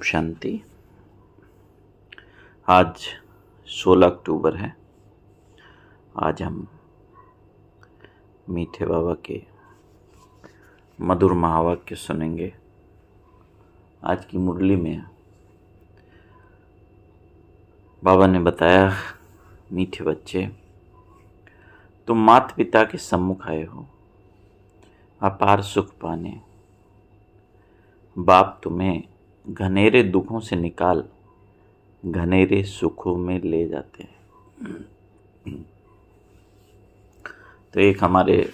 शांति। आज 16 अक्टूबर है। आज हम मीठे बाबा के मधुर महावाक्य सुनेंगे। आज की मुरली में बाबा ने बताया, मीठे बच्चे, तुम माता पिता के सम्मुख आए हो अपार सुख पाने। बाप तुम्हें घनेरे दुखों से निकाल घनेरे सुखों में ले जाते हैं। तो एक हमारे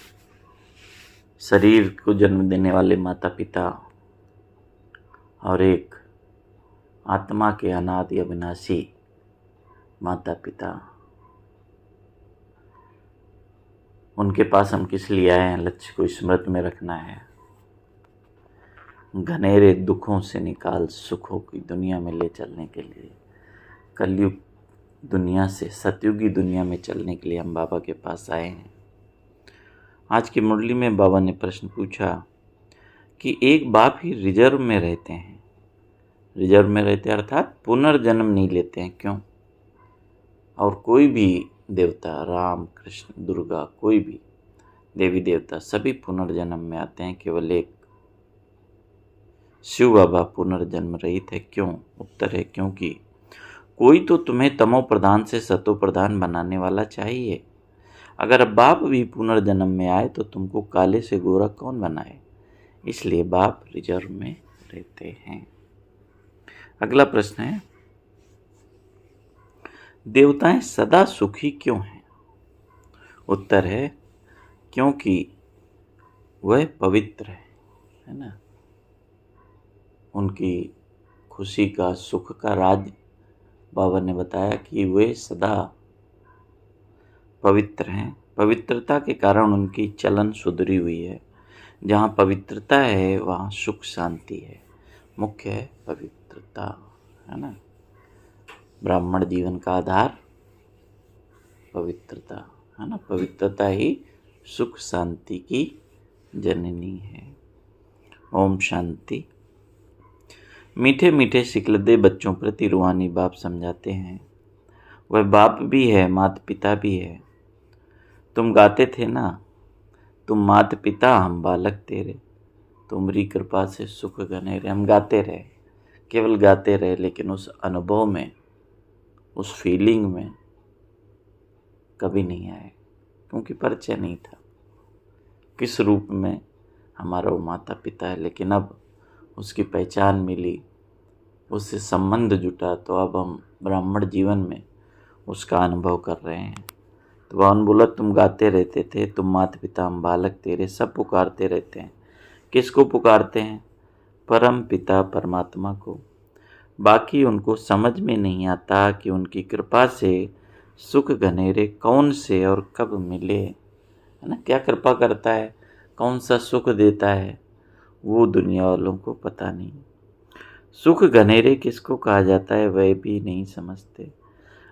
शरीर को जन्म देने वाले माता पिता और एक आत्मा के अनादि अविनाशी माता पिता, उनके पास हम किस लिए आए हैं? लक्ष्य को स्मृति में रखना है। घनेरे दुखों से निकाल सुखों की दुनिया में ले चलने के लिए, कलयुग दुनिया से सतयुगी दुनिया में चलने के लिए हम बाबा के पास आए हैं। आज की मुरली में बाबा ने प्रश्न पूछा कि एक बाप ही रिजर्व में रहते हैं। रिजर्व में रहते अर्थात पुनर्जन्म नहीं लेते हैं, क्यों? और कोई भी देवता, राम कृष्ण दुर्गा, कोई भी देवी देवता, सभी पुनर्जन्म में आते हैं। केवल एक शिव बाबा पुनर्जन्म रहित है। क्यों? उत्तर है क्योंकि कोई तो तुम्हें तमो प्रधान से सतो प्रधान बनाने वाला चाहिए। अगर बाप भी पुनर्जन्म में आए तो तुमको काले से गोरा कौन बनाए? इसलिए बाप रिजर्व में रहते हैं। अगला प्रश्न है, देवताएं सदा सुखी क्यों हैं? उत्तर है क्योंकि वह पवित्र है ना। उनकी खुशी का, सुख का राज बाबा ने बताया कि वे सदा पवित्र हैं। पवित्रता के कारण उनकी चलन सुधरी हुई है। जहाँ पवित्रता है वहाँ सुख शांति है। मुख्य है पवित्रता, है ना। ब्राह्मण जीवन का आधार पवित्रता है ना। पवित्रता ही सुख शांति की जननी है। ओम शांति। मीठे मीठे सिकलदे बच्चों प्रति रूहानी बाप समझाते हैं। वह बाप भी है, माता पिता भी है। तुम गाते थे ना, तुम माता पिता हम बालक तेरे, तुम्हारी कृपा से सुख घनेरे। हम गाते रहे, केवल गाते रहे, लेकिन उस अनुभव में, उस फीलिंग में कभी नहीं आए, क्योंकि परिचय नहीं था किस रूप में हमारा वो माता पिता है। लेकिन अब उसकी पहचान मिली, उससे संबंध जुटा, तो अब हम ब्राह्मण जीवन में उसका अनुभव कर रहे हैं। तो भगवान बोला, तुम गाते रहते थे, तुम माता पिता हम बालक तेरे, सब पुकारते रहते हैं। किसको पुकारते हैं? परम पिता परमात्मा को। बाकी उनको समझ में नहीं आता कि उनकी कृपा से सुख घनेरे कौन से और कब मिले, है ना। क्या कृपा करता है, कौन सा सुख देता है, वो दुनिया वालों को पता नहीं। सुख घनेरे किसको कहा जाता है वह भी नहीं समझते।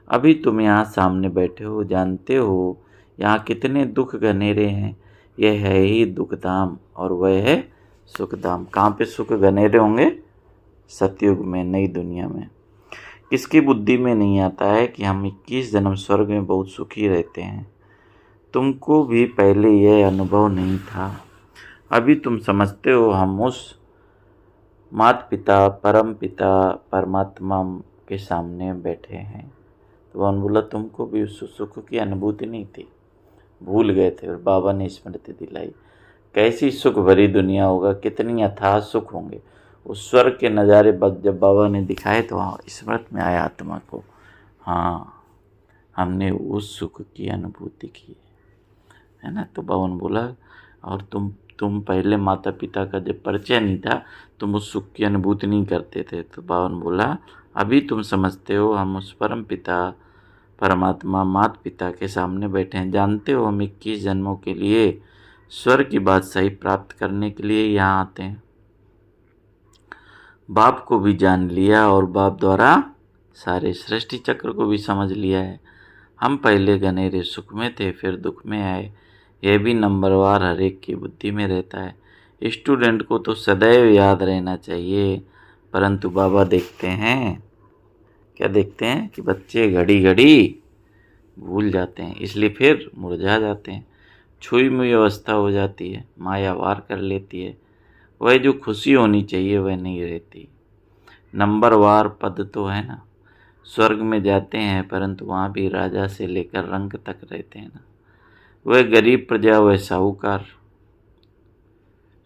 अभी तुम यहाँ सामने बैठे हो, जानते हो यहाँ कितने दुख घनेरे हैं। यह है ही दुखधाम और वह है सुखधाम। कहाँ पे सुख घनेरे होंगे? सतयुग में, नई दुनिया में। किसकी बुद्धि में नहीं आता है कि हम 21 जन्म स्वर्ग में बहुत सुखी रहते हैं? तुमको भी पहले यह अनुभव नहीं था। अभी तुम समझते हो हम उस माता पिता, परम पिता, परमात्मा के सामने बैठे हैं। तो भगवान बोला, तुमको भी उस सुख की अनुभूति नहीं थी, भूल गए थे। और बाबा ने स्मृति दिलाई, कैसी सुख भरी दुनिया होगा, कितनी अथाह सुख होंगे। उस स्वर्ग के नज़ारे जब बाबा ने दिखाए तो वहाँ स्मृति में आया आत्मा को, हाँ हमने उस सुख की अनुभूति की है ना। तो भगवान बोला, और तुम पहले माता पिता का जब परिचय नहीं था, तुम उस सुख की अनुभूति नहीं करते थे। तो भगवान बोला, अभी तुम समझते हो हम उस परम पिता परमात्मा माता पिता के सामने बैठे हैं। जानते हो हम 21 जन्मों के लिए स्वर्ग की बादशाही प्राप्त करने के लिए यहाँ आते हैं। बाप को भी जान लिया और बाप द्वारा सारे सृष्टि चक्र को भी समझ लिया है। हम पहले घनेरे सुख में थे, फिर दुख में आए। यह भी नंबरवार हर एक की बुद्धि में रहता है। स्टूडेंट को तो सदैव याद रहना चाहिए, परंतु बाबा देखते हैं, क्या देखते हैं कि बच्चे घड़ी घड़ी भूल जाते हैं, इसलिए फिर मुरझा जाते हैं, छुई मुई अवस्था हो जाती है, माया वार कर लेती है, वह जो खुशी होनी चाहिए वह नहीं रहती। नंबरवार पद तो है ना, स्वर्ग में जाते हैं परंतु वहाँ भी राजा से लेकर रंक तक रहते हैं ना, वह गरीब प्रजा वह साहूकार।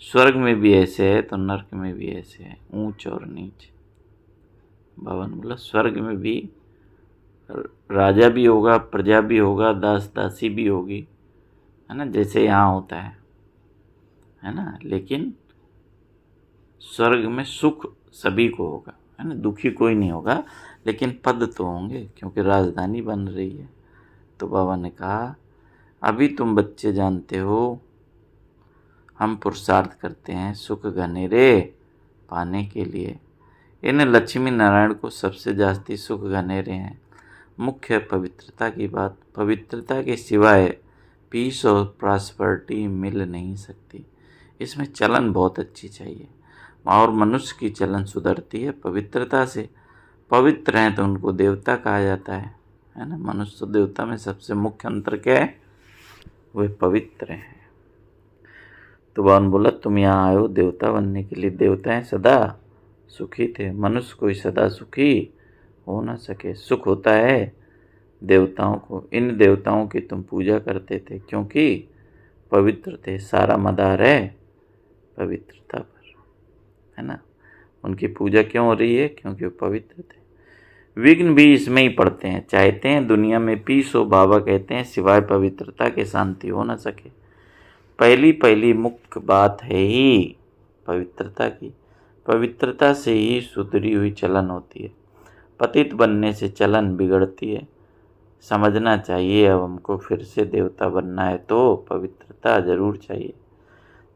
स्वर्ग में भी ऐसे है तो नरक में भी ऐसे है, ऊंच और नीच। बाबा ने बोला स्वर्ग में भी राजा भी होगा, प्रजा भी होगा, दास दासी भी होगी, है ना, जैसे यहाँ होता है ना, लेकिन स्वर्ग में सुख सभी को होगा, है ना, दुखी कोई नहीं होगा, लेकिन पद तो होंगे क्योंकि राजधानी बन रही है। तो बाबा ने कहा अभी तुम बच्चे जानते हो हम पुरुषार्थ करते हैं सुख घनेरे पाने के लिए। इन लक्ष्मी नारायण को सबसे जास्ती सुख घनेरे हैं। मुख्य पवित्रता की बात, पवित्रता के सिवाय पीस और प्रॉस्पेरिटी मिल नहीं सकती। इसमें चलन बहुत अच्छी चाहिए और मनुष्य की चलन सुधरती है पवित्रता से। पवित्र हैं तो उनको देवता कहा जाता है ना। मनुष्य तो देवता में सबसे मुख्य अंतर क्या है, वे पवित्र हैं। तो भगवान बोला तुम यहाँ आए हो देवता बनने के लिए। देवताएं सदा सुखी थे, मनुष्य कोई सदा सुखी हो ना सके। सुख होता है देवताओं को। इन देवताओं की तुम पूजा करते थे क्योंकि पवित्र थे। सारा मदार है पवित्रता पर, है ना। उनकी पूजा क्यों हो रही है, क्योंकि वो पवित्र थे। विघ्न भी इसमें ही पड़ते हैं। चाहते हैं दुनिया में पीस हो, बाबा कहते हैं सिवाय पवित्रता के शांति हो ना सके। पहली मुख्य बात है ही पवित्रता की। पवित्रता से ही सुधरी हुई चलन होती है। पतित बनने से चलन बिगड़ती है। समझना चाहिए अब हमको फिर से देवता बनना है तो पवित्रता जरूर चाहिए।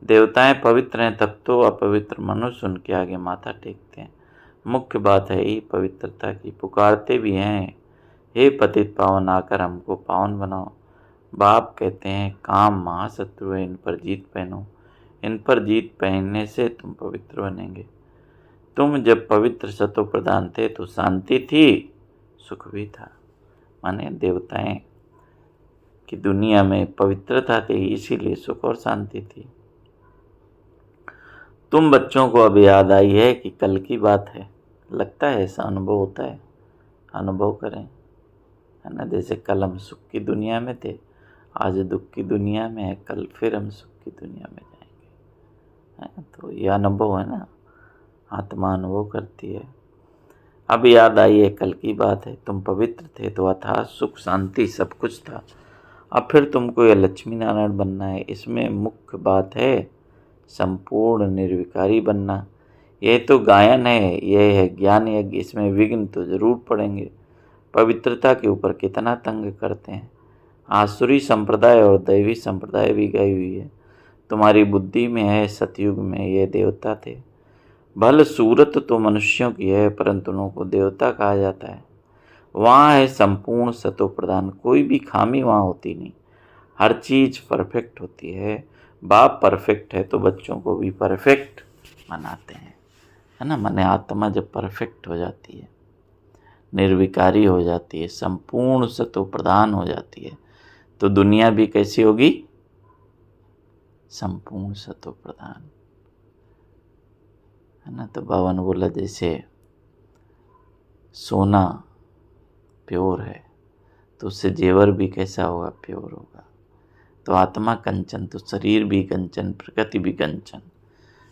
देवताएं पवित्र हैं तब तो अपवित्र मनुष्य उनके आगे माथा टेकते हैं। मुख्य बात है ही पवित्रता की। पुकारते भी हैं हे पतित पावन आकर हमको पावन बनाओ। बाप कहते हैं काम महाशत्रु है, इन पर जीत पहनो। इन पर जीत पहनने से तुम पवित्र बनेंगे। तुम जब पवित्र सतो प्रधान थे तो शांति थी, सुख भी था। माने देवताएं की दुनिया में पवित्रता थी, इसीलिए सुख और शांति थी। तुम बच्चों को अब याद आई है कि कल की बात है। लगता है ऐसा अनुभव होता है, अनुभव करें, है ना। जैसे कल हम सुख की दुनिया में थे, आज दुख की दुनिया में है, कल फिर हम सुख की दुनिया में जाएंगे, है। तो ये अनुभव है ना, आत्मा अनुभव करती है। अब याद आई है कल की बात है। तुम पवित्र थे तो अथाह सुख शांति सब कुछ था। अब फिर तुमको ये लक्ष्मी नारायण बनना है। इसमें मुख्य बात है संपूर्ण निर्विकारी बनना। यह तो गायन है, यह है ज्ञान यज्ञ। इसमें विघ्न तो जरूर पड़ेंगे। पवित्रता के ऊपर कितना तंग करते हैं। आसुरी संप्रदाय और दैवी संप्रदाय भी गई हुई है। तुम्हारी बुद्धि में है सतयुग में ये देवता थे। भल सूरत तो मनुष्यों की है परंतु उनको देवता कहा जाता है। वहाँ है संपूर्ण सतो प्रधान, कोई भी खामी वहाँ होती नहीं, हर चीज़ परफेक्ट होती है। बाप परफेक्ट है तो बच्चों को भी परफेक्ट बनाते हैं, है ना। माने आत्मा जब परफेक्ट हो जाती है, निर्विकारी हो जाती है, संपूर्ण सतो प्रधान हो जाती है, तो दुनिया भी कैसी होगी, संपूर्ण सतो प्रधान, है ना। तो बाबा ने बोला जैसे सोना प्योर है तो उससे जेवर भी कैसा होगा, प्योर होगा। तो आत्मा कंचन तो शरीर भी कंचन, प्रकृति भी कंचन,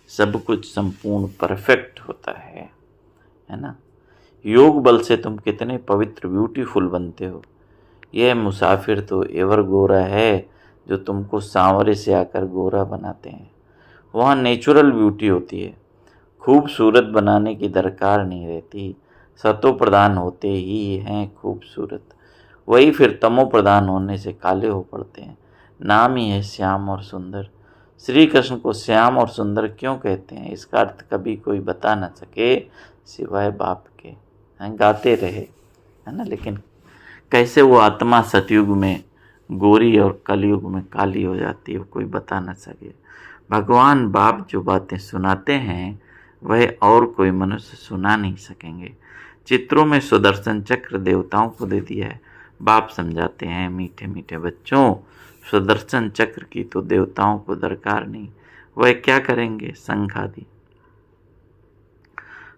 सब कुछ संपूर्ण परफेक्ट होता है ना। योग बल से तुम कितने पवित्र ब्यूटीफुल बनते हो। यह मुसाफिर तो एवर गोरा है जो तुमको सांवरे से आकर गोरा बनाते हैं। वहाँ नेचुरल ब्यूटी होती है, खूबसूरत बनाने की दरकार नहीं रहती। सतो प्रधान होते ही हैं खूबसूरत, वही फिर तमो प्रधान होने से काले हो पड़ते हैं। नाम ही है श्याम और सुंदर। श्री कृष्ण को श्याम और सुंदर क्यों कहते हैं, इसका अर्थ कभी कोई बता न सके सिवाय बाप के, हैं। गाते रहे, है ना। लेकिन कैसे वो आत्मा सतयुग में गोरी और कलयुग में काली हो जाती है, कोई बता न सके। भगवान बाप जो बातें सुनाते हैं वह और कोई मनुष्य सुना नहीं सकेंगे। चित्रों में सुदर्शन चक्र देवताओं को दे दिया है। बाप समझाते हैं, मीठे मीठे बच्चों, सुदर्शन चक्र की तो देवताओं को दरकार नहीं, वह क्या करेंगे, शंख आदि।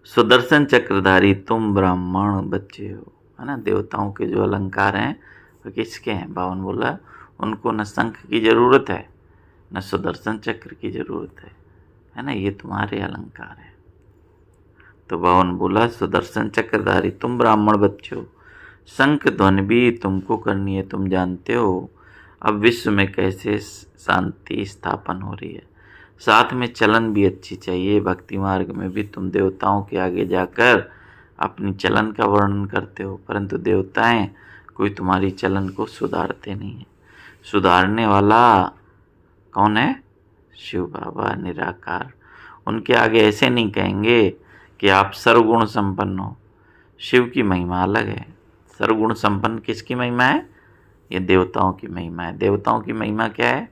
सुदर्शन चक्रधारी तुम ब्राह्मण बच्चे हो, है ना। देवताओं के जो अलंकार हैं वो किसके हैं? बावन बोला उनको न शंख की जरूरत है न सुदर्शन चक्र की जरूरत है ना, ये तुम्हारे अलंकार है। तो बावन बोला सुदर्शन चक्रधारी तुम ब्राह्मण बच्चे हो, शंख ध्वनि भी तुमको करनी है, तुम जानते हो अब विश्व में कैसे शांति स्थापन हो रही है। साथ में चलन भी अच्छी चाहिए। भक्ति मार्ग में भी तुम देवताओं के आगे जाकर अपनी चलन का वर्णन करते हो, परंतु देवताएं कोई तुम्हारी चलन को सुधारते नहीं है। सुधारने वाला कौन है? शिव बाबा निराकार। उनके आगे ऐसे नहीं कहेंगे कि आप सर्वगुण संपन्न हो। शिव की महिमा अलग है। सर्वगुण संपन्न किसकी महिमा है? ये देवताओं की महिमा है। देवताओं की महिमा क्या है?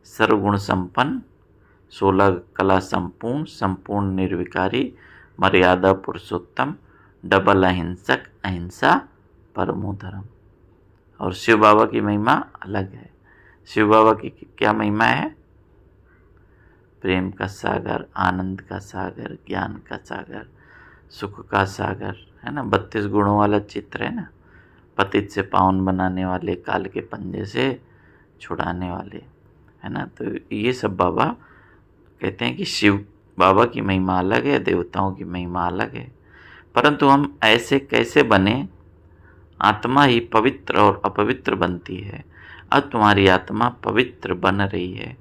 सर्वगुण संपन्न, 16 कला संपूर्ण, संपूर्ण निर्विकारी, मर्यादा पुरुषोत्तम, डबल अहिंसक, अहिंसा परमो धर्म। और शिव बाबा की महिमा अलग है। शिव बाबा की क्या महिमा है? प्रेम का सागर, आनंद का सागर, ज्ञान का सागर, सुख का सागर, है ना। 32 गुणों वाला चित्र है ना। पतित से पावन बनाने वाले, काल के पंजे से छुड़ाने वाले, है ना। तो ये सब बाबा कहते हैं कि शिव बाबा की महिमा अलग है, देवताओं की महिमा अलग है। परंतु हम ऐसे कैसे बने? आत्मा ही पवित्र और अपवित्र बनती है। अब तुम्हारी आत्मा पवित्र बन रही है।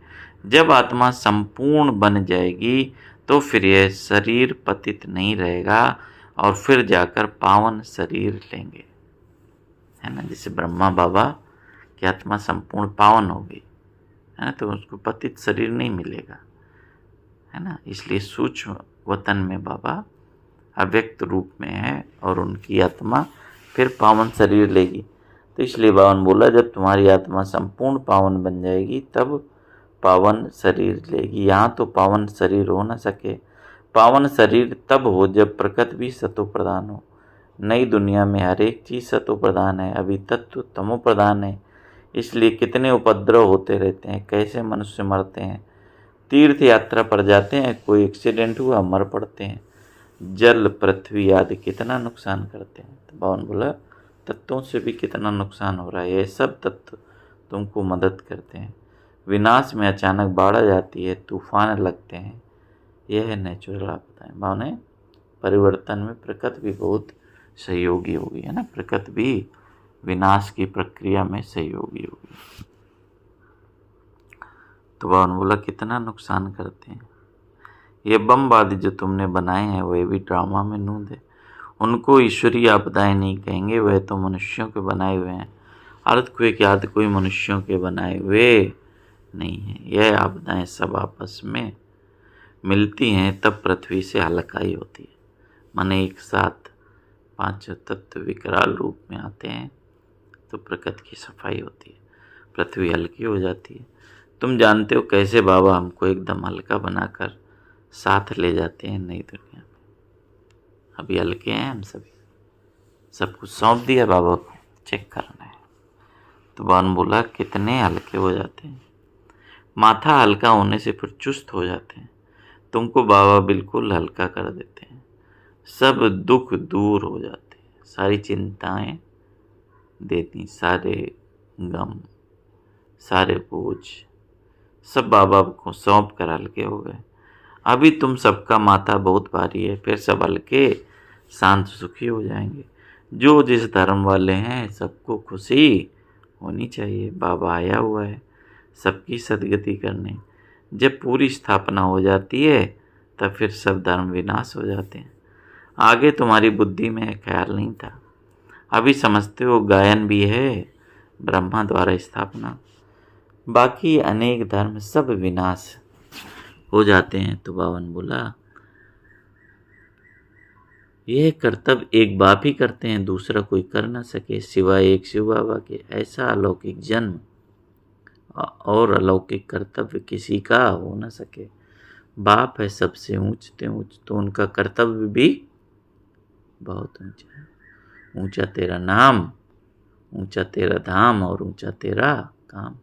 जब आत्मा संपूर्ण बन जाएगी तो फिर यह शरीर पतित नहीं रहेगा और फिर जाकर पावन शरीर लेंगे, है ना। जैसे ब्रह्मा बाबा की आत्मा संपूर्ण पावन हो गई, है ना, तो उसको पतित शरीर नहीं मिलेगा, है ना। इसलिए सूक्ष्म वतन में बाबा अव्यक्त रूप में है और उनकी आत्मा फिर पावन शरीर लेगी। तो इसलिए बावन बोला जब तुम्हारी आत्मा संपूर्ण पावन बन जाएगी तब पावन शरीर लेगी। यहाँ तो पावन शरीर हो न सके। पावन शरीर तब हो जब प्रकृति भी सतो प्रधान हो। नई दुनिया में हर एक चीज़ सतो प्रधान है, अभी तत्व तमो प्रधान है। इसलिए कितने उपद्रव होते रहते हैं, कैसे मनुष्य मरते हैं। तीर्थ यात्रा पर जाते हैं, कोई एक्सीडेंट हुआ, मर पड़ते हैं। जल, पृथ्वी आदि कितना नुकसान करते हैं। तो बावन बोला तत्वों से भी कितना नुकसान हो रहा है। ये सब तत्व तुमको मदद करते हैं। विनाश में अचानक बाढ़ आ जाती है, तूफान लगते हैं, यह है नेचुरल आपदा है। माने परिवर्तन में प्रकृति भी बहुत सहयोगी होगी, है ना। प्रकृति भी विनाश की प्रक्रिया में सहयोगी होगी। तो बावन बोला कितना नुकसान करते हैं। ये बमबादी जो तुमने बनाए हैं वह भी ड्रामा में नूंद है। उनको ईश्वरीय आपदाएं नहीं कहेंगे, वह तो मनुष्यों के बनाए हुए हैं। अर्थक्वेक आदि कोई मनुष्यों के बनाए हुए नहीं है। यह आपदाएं सब आपस में मिलती हैं तब पृथ्वी से हलकाई होती है। माने एक साथ 5 तत्व विकराल रूप में आते हैं तो प्रकृति की सफाई होती है, पृथ्वी हल्की हो जाती है। तुम जानते हो कैसे बाबा हमको एकदम हल्का बनाकर साथ ले जाते हैं नई दुनिया में। अभी हल्के हैं हम सभी, सब कुछ सौंप दिया बाबा को, चेक करना है। तो बान बोला कितने हल्के हो जाते हैं। माथा हल्का होने से फिर चुस्त हो जाते हैं। तुमको बाबा बिल्कुल हल्का कर देते हैं, सब दुख दूर हो जाते हैं, सारी चिंताएं देती, सारे गम, सारे बोझ सब बाबा को सौंप कर हल्के हो गए। अभी तुम सबका माथा बहुत भारी है, फिर सब हल्के शांत सुखी हो जाएंगे। जो जिस धर्म वाले हैं सबको खुशी होनी चाहिए। बाबा आया हुआ है सबकी सदगति करने। जब पूरी स्थापना हो जाती है तब फिर सब धर्म विनाश हो जाते हैं। आगे तुम्हारी बुद्धि में ख्याल नहीं था, अभी समझते हो गायन भी है ब्रह्मा द्वारा स्थापना, बाकी अनेक धर्म सब विनाश हो जाते हैं। तो बावन बोला यह कर्तव्य एक बाप ही करते हैं, दूसरा कोई कर न सके सिवाय एक शिव बाबा के। ऐसा अलौकिक जन्म और अलौकिक कर्तव्य किसी का हो न सके। बाप है सबसे ऊंचते ऊंच, तो उनका कर्तव्य भी बहुत ऊंचा है। ऊंचा तेरा नाम, ऊंचा तेरा धाम और ऊंचा तेरा काम।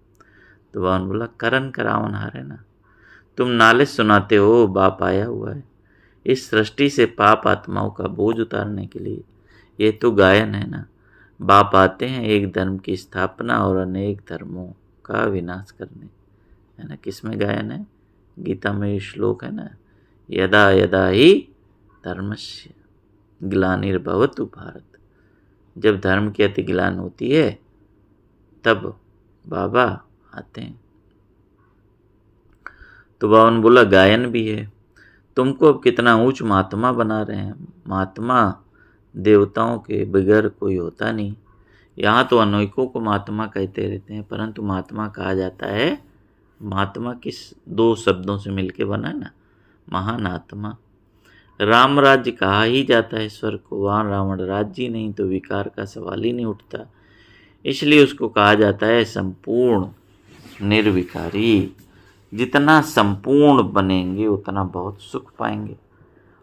तो भगवान बोला करन करावन हारे ना, तुम नाले सुनाते हो बाप आया हुआ है इस सृष्टि से पाप आत्माओं का बोझ उतारने के लिए। ये तो गायन है ना, बाप आते हैं एक धर्म की स्थापना और अनेक धर्मों का विनाश करने, है ना। किसमें गायन है? गीता में ये श्लोक है ना, यदा यदा ही धर्मस्य ग्लानिर्भवतु भारत। जब धर्म की अति ग्लान होती है तब बाबा आते हैं। तो बाबा ने बोला गायन भी है, तुमको अब कितना ऊंच महात्मा बना रहे हैं। महात्मा देवताओं के बगैर कोई होता नहीं। यहाँ तो अनेकों को महात्मा कहते रहते हैं, परंतु महात्मा कहा जाता है, महात्मा किस दो शब्दों से मिलके बना है ना, महान आत्मा। राम राज्य कहा ही जाता है स्वर्ग को, वहाँ रावण राज्य ही नहीं तो विकार का सवाल ही नहीं उठता, इसलिए उसको कहा जाता है संपूर्ण निर्विकारी। जितना संपूर्ण बनेंगे उतना बहुत सुख पाएंगे,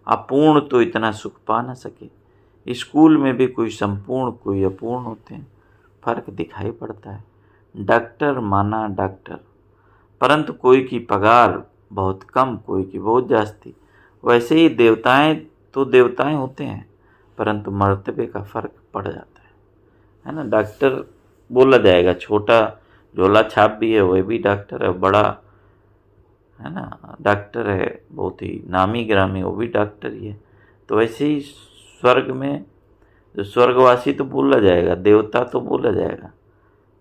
अपूर्ण तो इतना सुख पा ना सके। स्कूल में भी कोई संपूर्ण कोई अपूर्ण होते हैं, फर्क दिखाई पड़ता है। डॉक्टर माना डॉक्टर, परंतु कोई की पगार बहुत कम कोई की बहुत जास्ती। वैसे ही देवताएं तो देवताएं होते हैं, परंतु मर्तबे का फर्क पड़ जाता है ना। डॉक्टर बोला जाएगा, छोटा झोला छाप भी है वह भी डॉक्टर है, बड़ा है ना डॉक्टर है, बहुत ही नामी ग्रामी वो भी डॉक्टर ही है। तो वैसे ही स्वर्ग में जो स्वर्गवासी तो बोला जाएगा, देवता तो बोला जाएगा,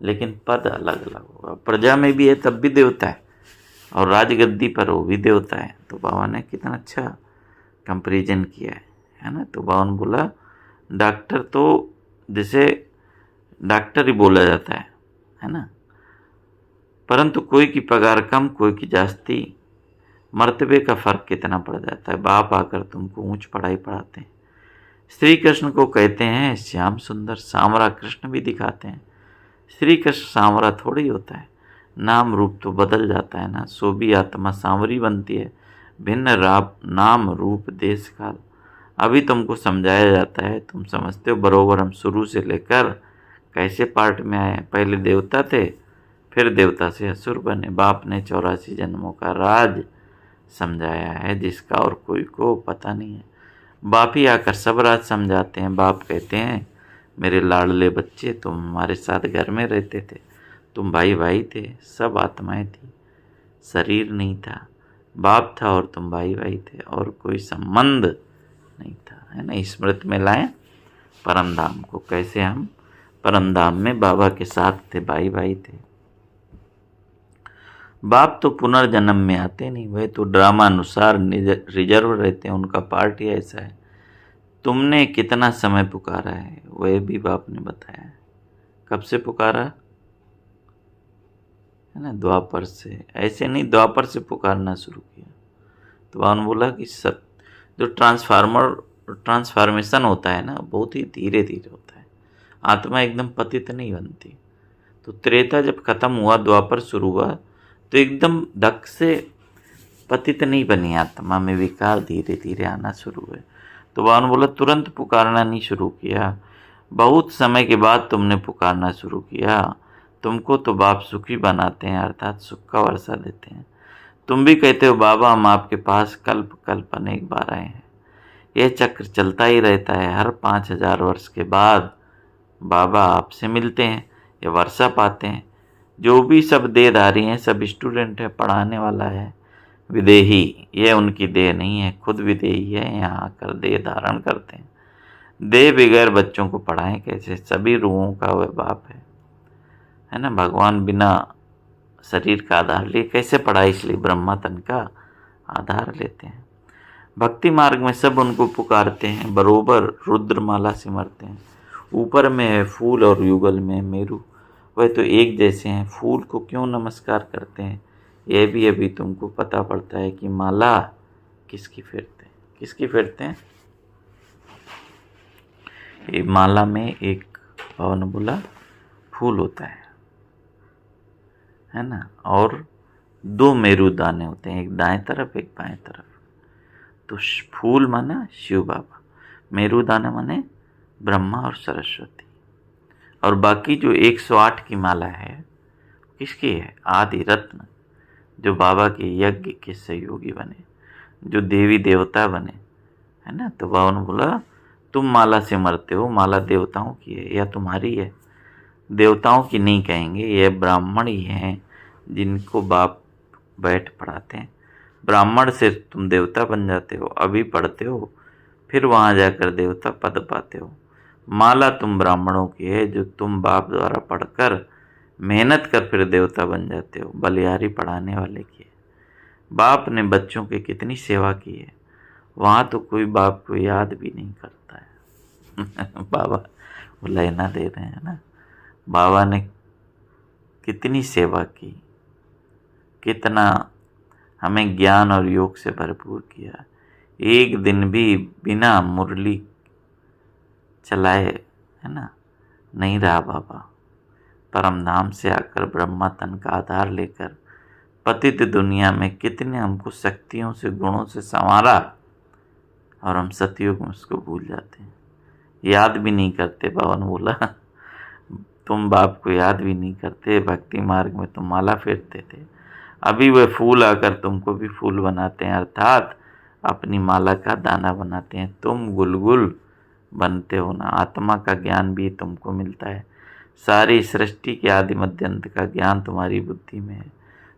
लेकिन पद अलग अलग होगा। प्रजा में भी है तब भी देवता है, और राजगद्दी पर वो भी देवता है। तो बाबा ने कितना अच्छा कंपैरिजन किया है ना। तो बाबा ने बोला डॉक्टर तो जैसे डॉक्टर ही बोला जाता है ना, परंतु कोई की पगार कम कोई की जास्ती, मर्तबे का फर्क कितना पड़ जाता है। बाप आकर तुमको ऊंच पढ़ाई पढ़ाते हैं। श्री कृष्ण को कहते हैं श्याम सुंदर, सांवरा कृष्ण भी दिखाते हैं। श्री कृष्ण सांवरा थोड़ी होता है, नाम रूप तो बदल जाता है ना, सो भी आत्मा सांवरी बनती है। भिन्न नाम रूप देश काल अभी तुमको समझाया जाता है, तुम समझते हो बरोबर। हम शुरू से लेकर कैसे पार्ट में आए, पहले देवता थे, फिर देवता से असुर बने। बाप ने 84 जन्मों का राज समझाया है जिसका और कोई को पता नहीं है। बाप ही आकर सब राज समझाते हैं। बाप कहते हैं मेरे लाडले बच्चे, तुम हमारे साथ घर में रहते थे, तुम भाई भाई थे, सब आत्माएं थी, शरीर नहीं था। बाप था और तुम भाई भाई थे, और कोई संबंध नहीं था, है ना। स्मृति में लाएं परम धाम को, कैसे हम परम धाम में बाबा के साथ थे, भाई भाई थे। बाप तो पुनर्जन्म में आते नहीं, वह तो ड्रामा अनुसार रिजर्व रहते हैं, उनका पार्ट ही ऐसा है। तुमने कितना समय पुकारा है वह भी बाप ने बताया है। कब से पुकारा है ना, द्वापर से। ऐसे नहीं द्वापर से पुकारना शुरू किया। तो बाप ने बोला कि सब जो ट्रांसफॉर्मेशन होता है ना, बहुत ही धीरे धीरे होता है, आत्मा एकदम पतित नहीं बनती। तो त्रेता जब खत्म हुआ, द्वापर शुरू हुआ, तो एकदम धक से पतित नहीं बनी आत्मा में, विकार धीरे धीरे आना शुरू हुए। तो बाबा ने बोला तुरंत पुकारना नहीं शुरू किया, बहुत समय के बाद तुमने पुकारना शुरू किया। तुमको तो बाप सुखी बनाते हैं, अर्थात सुख का वर्षा देते हैं। तुम भी कहते हो बाबा हम आपके पास कल्प कल्प अनेक बार आए हैं। यह चक्र चलता ही रहता है, हर 5000 वर्ष के बाद बाबा आपसे मिलते हैं या वर्षा पाते हैं। जो भी सब देहधारी हैं, सब स्टूडेंट है, पढ़ाने वाला है, विदेही, यह उनकी देह नहीं है, खुद विदेही है, यहाँ आकर देह धारण करते हैं। देह बगैर बच्चों को पढ़ाएं कैसे, सभी रूहों का वह बाप है ना। भगवान बिना शरीर का आधार लिए कैसे पढ़ाए, इसलिए ब्रह्मा तन का आधार लेते हैं। भक्ति मार्ग में सब उनको पुकारते हैं, बरोबर रुद्रमाला सिमरते हैं। ऊपर में है फूल और युगल में मेरू, वह तो एक जैसे हैं। फूल को क्यों नमस्कार करते हैं, यह भी अभी तुमको पता पड़ता है कि माला किसकी फेरते हैं, किसकी फेरते हैं। ये माला में एक बाबा ने बोला फूल होता है ना, और दो मेरुदाने होते हैं, एक दाएं तरफ एक बाएं तरफ। तो फूल माना शिव बाबा, मेरुदाने माने ब्रह्मा और सरस्वती, और बाकी जो 108 की माला है किसकी है? आदि रत्न, जो बाबा के यज्ञ के सहयोगी बने, जो देवी देवता बने, है ना। तो बाबा ने बोला तुम माला से मरते हो, माला देवताओं की है या तुम्हारी है? देवताओं की नहीं कहेंगे, ये ब्राह्मण ही हैं जिनको बाप बैठ पढ़ाते हैं। ब्राह्मण से तुम देवता बन जाते हो, अभी पढ़ते हो फिर वहाँ जाकर देवता पद पाते हो। माला तुम ब्राह्मणों की है, जो तुम बाप द्वारा पढ़कर मेहनत कर फिर देवता बन जाते हो, बलिहारी पढ़ाने वाले की है। बाप ने बच्चों की कितनी सेवा की है, वहाँ तो कोई बाप को याद भी नहीं करता है। बाबा वो लेना दे रहे हैं ना, बाबा ने कितनी सेवा की, कितना हमें ज्ञान और योग से भरपूर किया। एक दिन भी बिना मुरली चलाए, है ना, नहीं रहा बाबा। परम धाम से आकर ब्रह्मा तन का आधार लेकर पतित दुनिया में कितने हमको शक्तियों से गुणों से संवारा, और हम सतयुग में उसको भूल जाते हैं, याद भी नहीं करते। बाबा ने बोला तुम बाप को याद भी नहीं करते, भक्ति मार्ग में तुम माला फेरते थे, अभी वे फूल आकर तुमको भी फूल बनाते हैं, अर्थात अपनी माला का दाना बनाते हैं। तुम गुलगुल बनते हो ना, आत्मा का ज्ञान भी तुमको मिलता है। सारी सृष्टि के आदि मध्य अंत का ज्ञान तुम्हारी बुद्धि में है,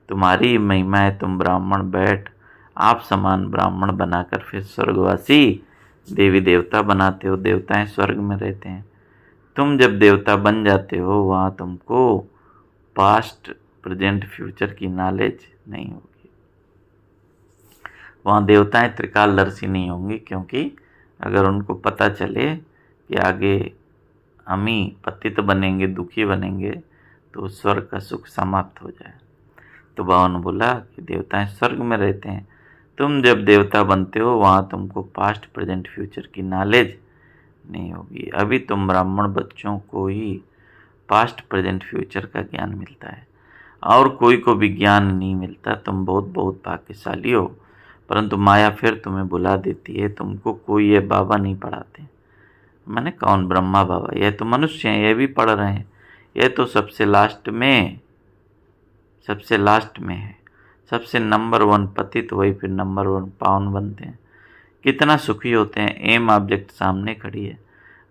तुम्हारी महिमा है। तुम ब्राह्मण बैठ आप समान ब्राह्मण बनाकर फिर स्वर्गवासी देवी देवता बनाते हो, देवताएं स्वर्ग में रहते हैं। तुम जब देवता बन जाते हो वहाँ तुमको पास्ट प्रेजेंट फ्यूचर की नॉलेज नहीं होगी, वहाँ देवताएं त्रिकालदर्शी नहीं होंगी, क्योंकि अगर उनको पता चले कि आगे हम ही पतित बनेंगे, दुखी बनेंगे, तो स्वर्ग का सुख समाप्त हो जाए। तो बाबा ने बोला कि देवताएं स्वर्ग में रहते हैं, तुम जब देवता बनते हो वहाँ तुमको पास्ट प्रेजेंट फ्यूचर की नॉलेज नहीं होगी। अभी तुम ब्राह्मण बच्चों को ही पास्ट प्रेजेंट फ्यूचर का ज्ञान मिलता है, और कोई को भी ज्ञान नहीं मिलता। तुम बहुत बहुत भाग्यशाली हो, परंतु माया फिर तुम्हें बुला देती है। तुमको कोई ये बाबा नहीं पढ़ाते। मैंने कौन? ब्रह्मा बाबा। यह तो मनुष्य हैं, ये भी पढ़ रहे हैं, यह तो सबसे लास्ट में है। सबसे नंबर 1 पतित वही फिर नंबर 1 पावन बनते हैं। कितना सुखी होते हैं, एम ऑब्जेक्ट सामने खड़ी है।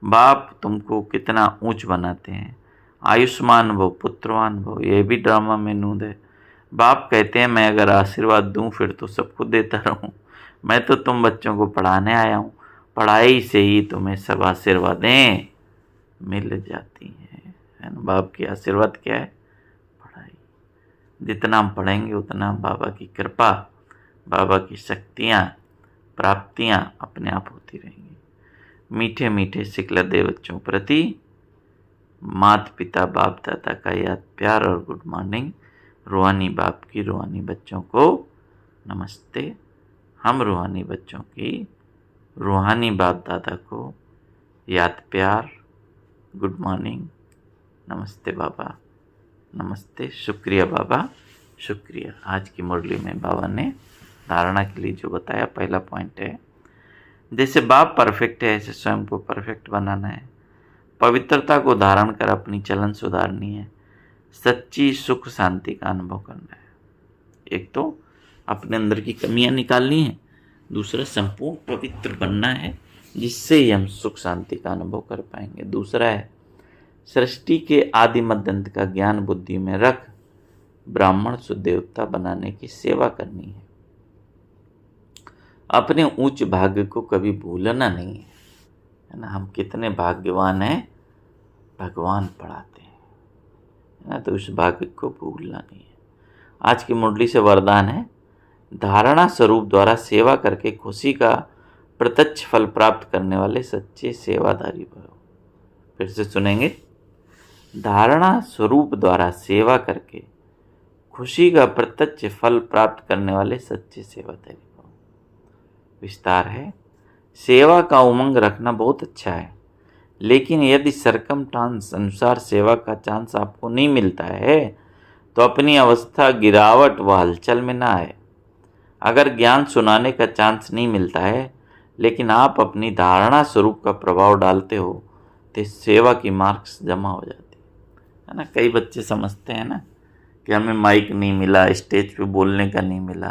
बाप तुमको कितना ऊंच बनाते हैं, आयुष्मान भव पुत्रवान भव, यह भी ड्रामा में नूद है। बाप कहते हैं मैं अगर आशीर्वाद दूं फिर तो सबको देता रहूं, मैं तो तुम बच्चों को पढ़ाने आया हूं, पढ़ाई से ही तुम्हें सब आशीर्वादें मिल जाती हैं, है ना। बाप की आशीर्वाद क्या है? पढ़ाई। जितना हम पढ़ेंगे उतना बाबा की कृपा, बाबा की शक्तियाँ, प्राप्तियाँ अपने आप होती रहेंगी। मीठे मीठे सिकलदे बच्चों प्रति माता पिता बाप दादा का याद प्यार और गुड मॉर्निंग। रूहानी बाप की रूहानी बच्चों को नमस्ते। हम रूहानी बच्चों की रूहानी बाप दादा को याद प्यार, गुड मॉर्निंग, नमस्ते बाबा, नमस्ते, शुक्रिया बाबा, शुक्रिया। आज की मुरली में बाबा ने धारणा के लिए जो बताया, पहला पॉइंट है जैसे बाप परफेक्ट है ऐसे स्वयं को परफेक्ट बनाना है। पवित्रता को धारण कर अपनी चलन सुधारनी है। सच्ची सुख शांति का अनुभव करना है। एक तो अपने अंदर की कमियां निकालनी है, दूसरा संपूर्ण पवित्र बनना है, जिससे ही हम सुख शांति का अनुभव कर पाएंगे। दूसरा है सृष्टि के आदि मध्यंत का ज्ञान बुद्धि में रख ब्राह्मण सुदेवता बनाने की सेवा करनी है। अपने उच्च भाग्य को कभी भूलना नहीं है ना। हम कितने भाग्यवान हैं, भगवान पढ़ाते हैं, है ना। तो उस भाग्य को भूलना नहीं है। आज की मुरली से वरदान है धारणा स्वरूप द्वारा सेवा करके खुशी का प्रत्यक्ष फल प्राप्त करने वाले सच्चे सेवादारी भरो। फिर से सुनेंगे। धारणा स्वरूप द्वारा सेवा करके खुशी का प्रत्यक्ष फल प्राप्त करने वाले सच्चे सेवादारी भरो। विस्तार है, सेवा का उमंग रखना बहुत अच्छा है, लेकिन यदि सरकमस्टांस अनुसार सेवा का चांस आपको नहीं मिलता है तो अपनी अवस्था गिरावट व हलचल में ना आए। अगर ज्ञान सुनाने का चांस नहीं मिलता है, लेकिन आप अपनी धारणा स्वरूप का प्रभाव डालते हो, तो सेवा की मार्क्स जमा हो जाती है ना। कई बच्चे समझते हैं ना कि हमें माइक नहीं मिला, स्टेज पे बोलने का नहीं मिला,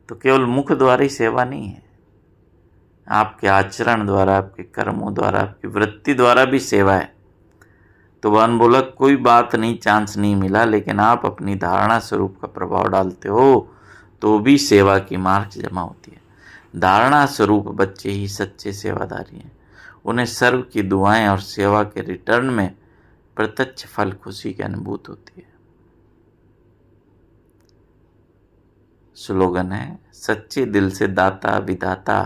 तो केवल मुख द्वारा ही सेवा नहीं है, आपके आचरण द्वारा, आपके कर्मों द्वारा, आपकी वृत्ति द्वारा भी सेवा है। तो भगवान बोला कोई बात नहीं, चांस नहीं मिला, लेकिन आप अपनी धारणा स्वरूप का प्रभाव डालते हो तो भी सेवा की मार्क्स जमा होती है। धारणा स्वरूप बच्चे ही सच्चे सेवादारी हैं। उन्हें सर्व की दुआएं और सेवा के रिटर्न में प्रत्यक्ष फल खुशी की अनुभूति होती है। स्लोगन है, सच्चे दिल से दाता विधाता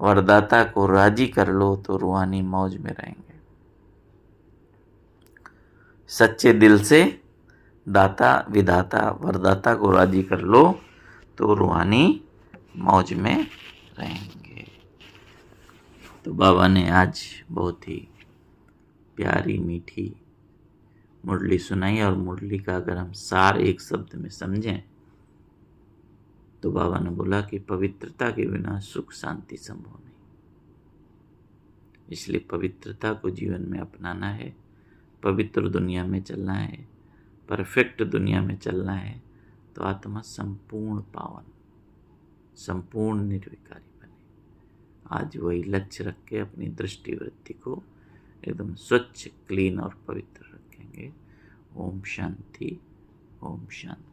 वरदाता को राजी कर लो तो रूहानी मौज में रहेंगे। सच्चे दिल से दाता विधाता वरदाता को राजी कर लो तो रूहानी मौज में रहेंगे। तो बाबा ने आज बहुत ही प्यारी मीठी मुरली सुनाई, और मुरली का अगर हम सार एक शब्द में समझें तो बाबा ने बोला कि पवित्रता के बिना सुख शांति संभव नहीं। इसलिए पवित्रता को जीवन में अपनाना है, पवित्र दुनिया में चलना है, परफेक्ट दुनिया में चलना है, तो आत्मा संपूर्ण पावन, संपूर्ण निर्विकारी बने। आज वही लक्ष्य रख के अपनी दृष्टि वृत्ति को एकदम स्वच्छ, क्लीन और पवित्र रखेंगे। ओम शांति, ओम शांति।